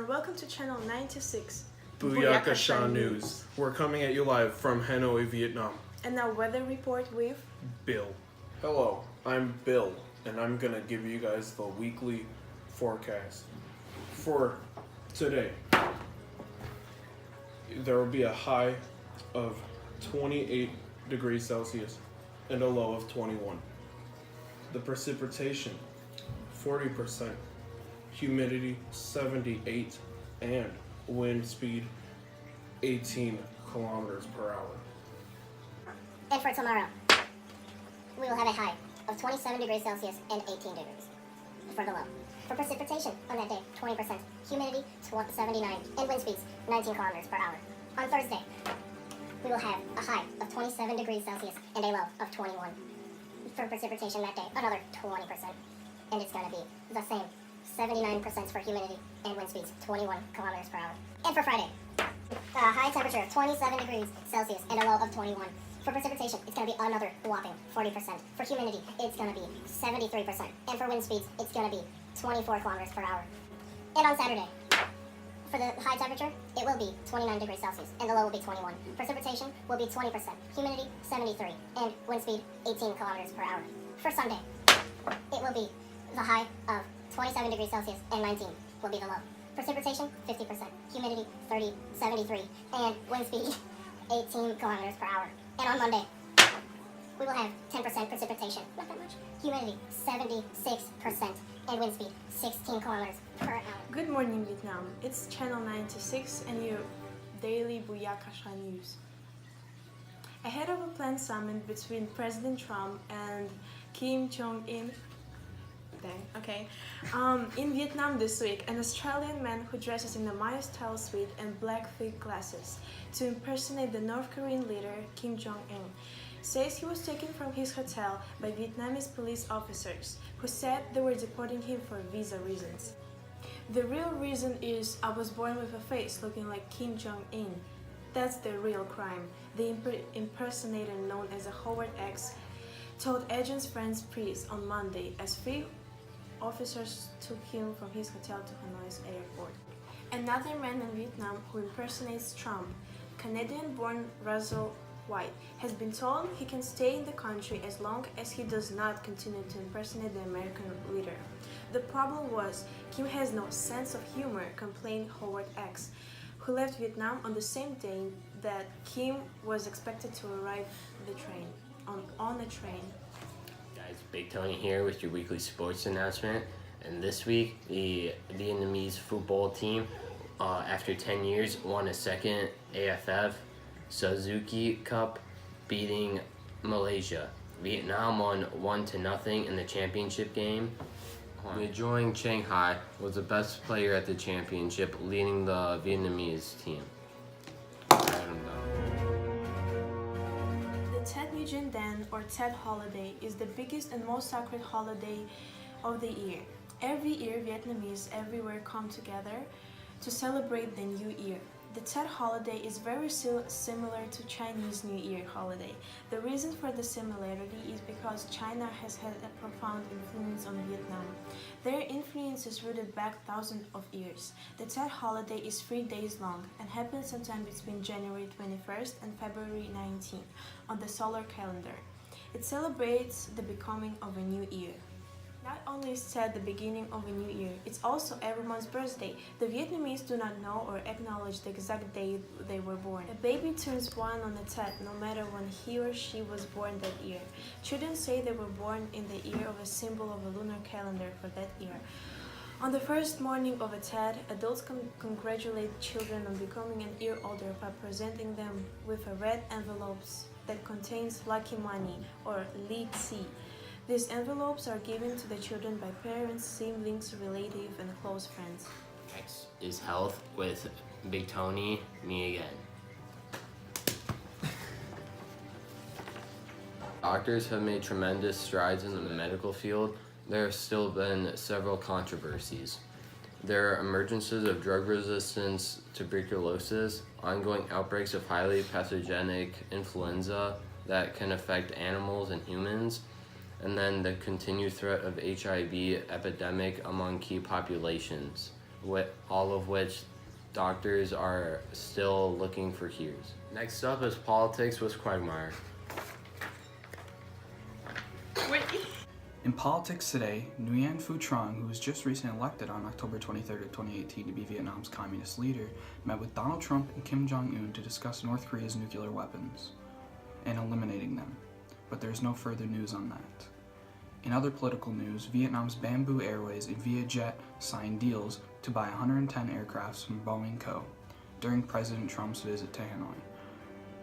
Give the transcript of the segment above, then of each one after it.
and welcome to channel 96. Buyakasha News. We're coming at you live from Hanoi, Vietnam. And now weather report with Bill. Hello, I'm Bill, and I'm gonna give you guys the weekly forecast. For today, there will be a high of 28 degrees Celsius and a low of 21. The precipitation, 40%. Humidity 78, and wind speed 18 kilometers per hour. And for tomorrow, we will have a high of 27 degrees Celsius and 18 degrees for the low. For precipitation on that day, 20%, humidity 79, and wind speeds 19 kilometers per hour. On Thursday, we will have a high of 27 degrees Celsius and a low of 21. For precipitation that day, another 20%, and it's going to be the same. 79% for humidity and wind speeds 21 kilometers per hour. And for Friday, a high temperature of 27 degrees Celsius and a low of 21. For precipitation, it's going to be another whopping 40%. For humidity, it's going to be 73%. And for wind speeds, it's going to be 24 kilometers per hour. And on Saturday, for the high temperature, it will be 29 degrees Celsius and the low will be 21. Precipitation will be 20%. Humidity, 73. And wind speed, 18 kilometers per hour. For Sunday, it will be the high of 27 degrees Celsius and 19 will be the low. Precipitation, 50%. Humidity, 73. And wind speed, 18 kilometers per hour. And on Monday, we will have 10% precipitation. Not that much. Humidity, 76%. And wind speed, 16 kilometers per hour. Good morning, Vietnam. It's channel 96 and your daily Buyakasha news. Ahead of a planned summit between President Trump and Kim Jong-un, in Vietnam this week, an Australian man who dresses in a Maya-style suit and black thick glasses to impersonate the North Korean leader Kim Jong-un says he was taken from his hotel by Vietnamese police officers who said they were deporting him for visa reasons. The real reason is I was born with a face looking like Kim Jong-un. That's the real crime, the impersonator known as a Howard X told agents friends priest on Monday as three officers took him from his hotel to Hanoi's airport. Another man in Vietnam who impersonates Trump, Canadian-born Russell White, has been told he can stay in the country as long as he does not continue to impersonate the American leader. The problem was Kim has no sense of humor, complained Howard X, who left Vietnam on the same day that Kim was expected to arrive on a train. Guys, Big Tony here with your weekly sports announcement. And this week, the Vietnamese football team, after 10 years, won a second AFF Suzuki Cup, beating Malaysia. Vietnam won 1-0 in the championship game. Li Joing Shanghai was the best player at the championship, leading the Vietnamese team. I don't know. Tet Nguyen Dan, or Tet holiday, is the biggest and most sacred holiday of the year. Every year, Vietnamese everywhere come together to celebrate the New Year. The Tet holiday is very similar to Chinese New Year holiday. The reason for the similarity is because China has had a profound influence on Vietnam. Their influence is rooted back thousands of years. The Tet holiday is 3 days long and happens sometime between January 21st and February 19th on the solar calendar. It celebrates the becoming of a new year. Not only is Tet the beginning of a new year, it's also everyone's birthday. The Vietnamese do not know or acknowledge the exact day they were born. A baby turns 1 on the Tet no matter when he or she was born that year. Children say they were born in the year of a symbol of a lunar calendar for that year. On the first morning of a Tet, adults congratulate children on becoming an year older by presenting them with a red envelopes that contains lucky money, or Li Tsi. These envelopes are given to the children by parents, siblings, relatives, and close friends. Next is health with Big Tony, me again. Doctors have made tremendous strides in the medical field. There have still been several controversies. There are emergences of drug resistance tuberculosis, ongoing outbreaks of highly pathogenic influenza that can affect animals and humans, and then the continued threat of HIV epidemic among key populations. all of which doctors are still looking for cures. Next up is politics with Quagmire. In politics today, Nguyen Phu Trong, who was just recently elected on October 23rd of 2018 to be Vietnam's communist leader, met with Donald Trump and Kim Jong-un to discuss North Korea's nuclear weapons and eliminating them, but there's no further news on that. In other political news, Vietnam's Bamboo Airways and Vietjet signed deals to buy 110 aircrafts from Boeing Co. during President Trump's visit to Hanoi.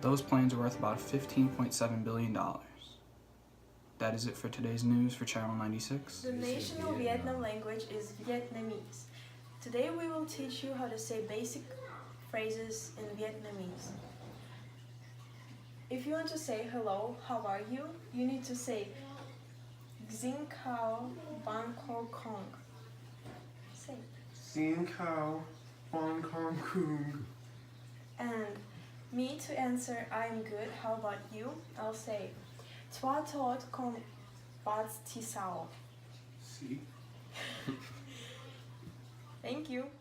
Those planes are worth about $15.7 billion. That is it for today's news for Channel 96. The national Vietnam language is Vietnamese. Today we will teach you how to say basic phrases in Vietnamese. If you want to say hello, how are you? You need to say Xin Cao Ban Ko Kong. Say. Xin Cao Bon Kong Kung. And me to answer I'm good, how about you? I'll say Twa Tot Kong Bats Ti Sao. See? Thank you.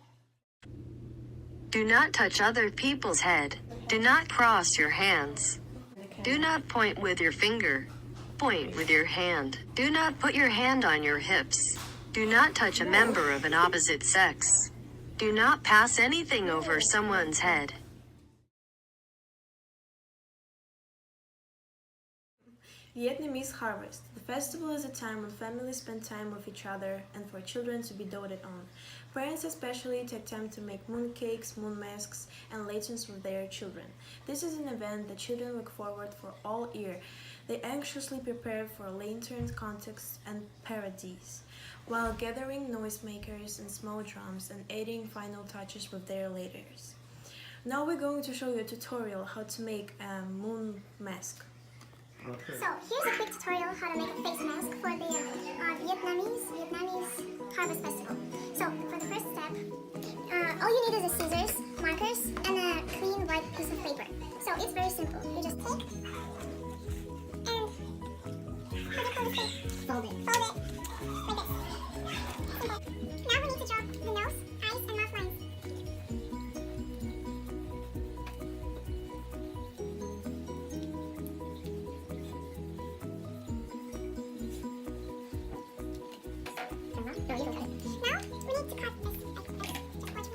Do not touch other people's head. Do not cross your hands. Do not point with your finger. Point with your hand. Do not put your hand on your hips. Do not touch a member of an opposite sex. Do not pass anything over someone's head. Vietnamese harvest. The festival is a time when families spend time with each other and for children to be doted on. Parents especially take time to make moon cakes, moon masks, and lanterns with their children. This is an event that children look forward for all year. They anxiously prepare for lanterns, contests, and parades, while gathering noisemakers and small drums and adding final touches with their ladders. Now we're going to show you a tutorial how to make a moon mask. Okay. So here's a quick tutorial how to make a face mask for the Vietnamese harvest festival. So for the first step, all you need is a scissors, markers, and a clean white piece of paper. So it's very simple. You just take and fold it. Like this. Now we need to draw the nose, eyes, and mouth lines. No, you can cut it. Now we need to cut this. Just watch me. To cut the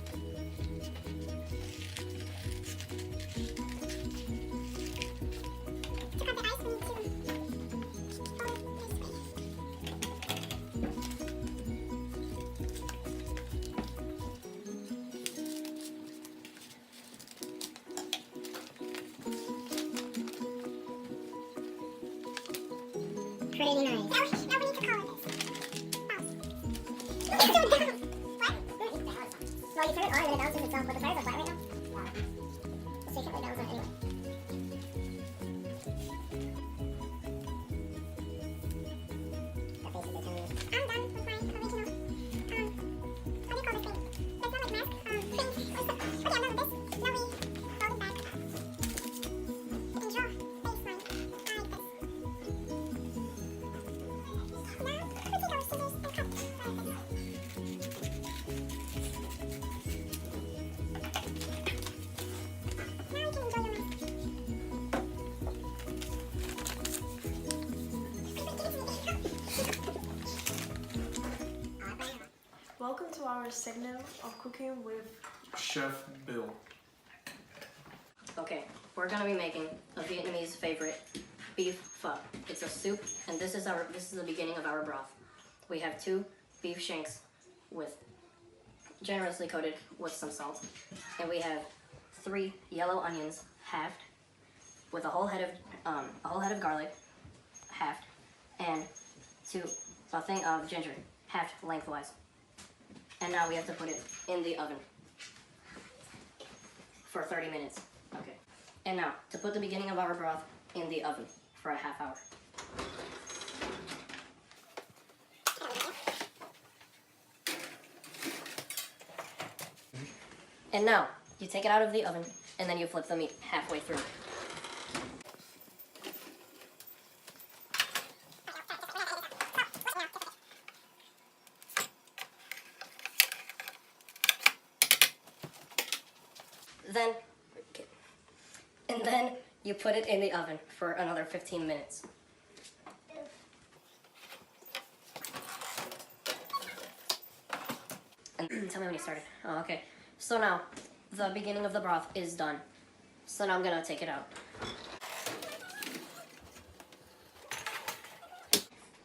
eyes, we need to fold it this way. Pretty nice. Now we need to color this. Mouse. Look, it's doing down. What? Well, you turn it on and it bounces itself, but the fires are flat right now. Yeah. So you can't really balance on it anyway. The faces are turning. I'm done with my original. What do you call this thing? That's not like mask. Thing. Okay, I'm done with this. Now we fold it back. And draw face line. Like this. Now, we take our scissors and cut like this. Now you can enjoy your mask. Welcome to our segment of cooking with Chef Bill. Okay, we're gonna be making a Vietnamese favorite, beef pho. It's a soup, and this is the beginning of our broth. We have 2 beef shanks generously coated with some salt, and we have 3 yellow onions halved, with a whole head of garlic halved, and a thing of ginger halved lengthwise. And now we have to put it in the oven for 30 minutes. Okay. And now, to put the beginning of our broth in the oven for a half hour. And now, you take it out of the oven, and then you flip the meat halfway through. then you put it in the oven for another 15 minutes. And tell me when you started. Oh, okay. So now, the beginning of the broth is done. So now I'm gonna take it out.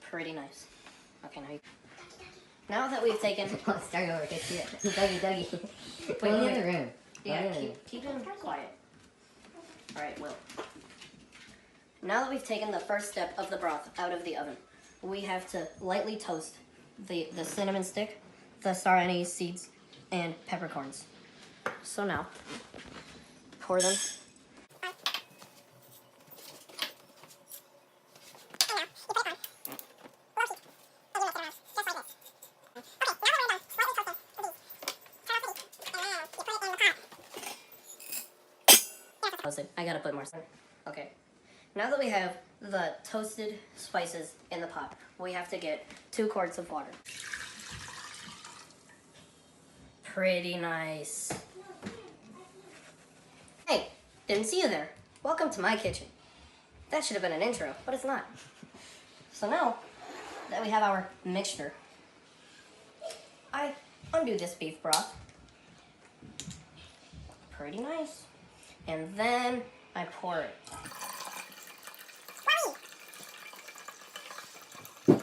Pretty nice. Okay, now that we've taken... Start over, get it. Dougie. Put in the other room. Yeah, keep him quiet. Alright, Will. Now that we've taken the first step of the broth out of the oven, we have to lightly toast the cinnamon stick, the star anise seeds, and peppercorns. So now, pour them. I gotta put more. Okay. Now that we have the toasted spices in the pot, we have to get 2 quarts of water. Pretty nice. Hey, didn't see you there. Welcome to my kitchen. That should have been an intro, but it's not. So now that we have our mixture, I undo this beef broth. Pretty nice. And then I pour it. Okay.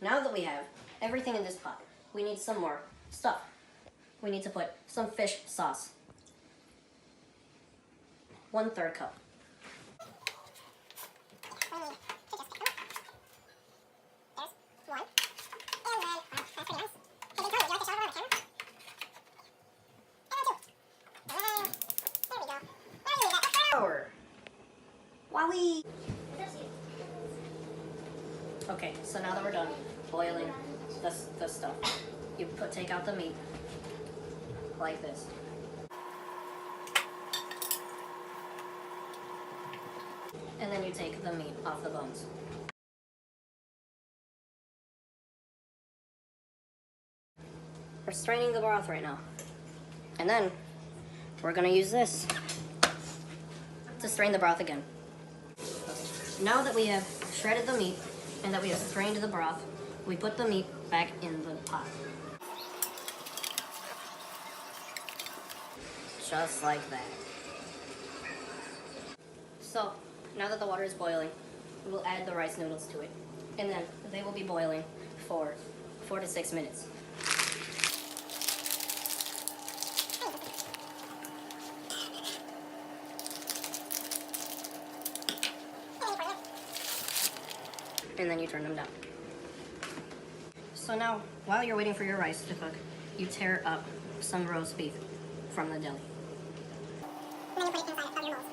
Now that we have everything in this pot, we need some more stuff. We need to put some fish sauce. 1/3 cup. Wowie! Okay, so now that we're done boiling the stuff, you take out the meat like this. And then you take the meat off the bones. We're straining the broth right now. And then we're gonna use this to strain the broth again. Now that we have shredded the meat and that we have strained the broth, we put the meat back in the pot. Just like that. So, now that the water is boiling, we'll add the rice noodles to it. And then they will be boiling for 4 to 6 minutes. And then you turn them down. So now, while you're waiting for your rice to cook, you tear up some roast beef from the deli. And then you put it inside of your molds.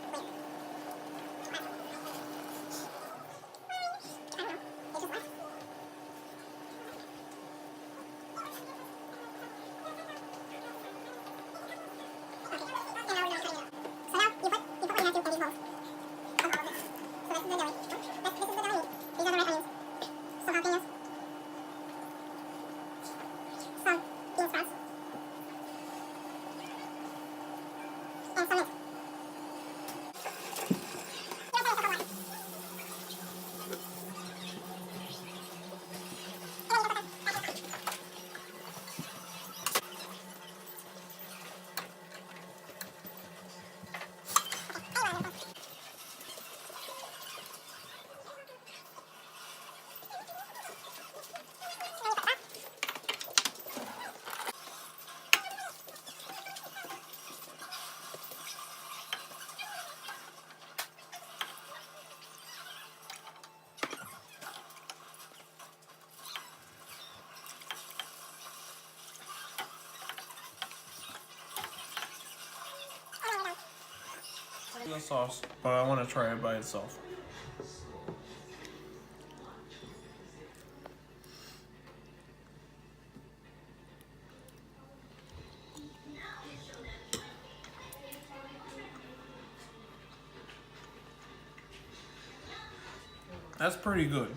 The sauce, but I want to try it by itself. That's pretty good.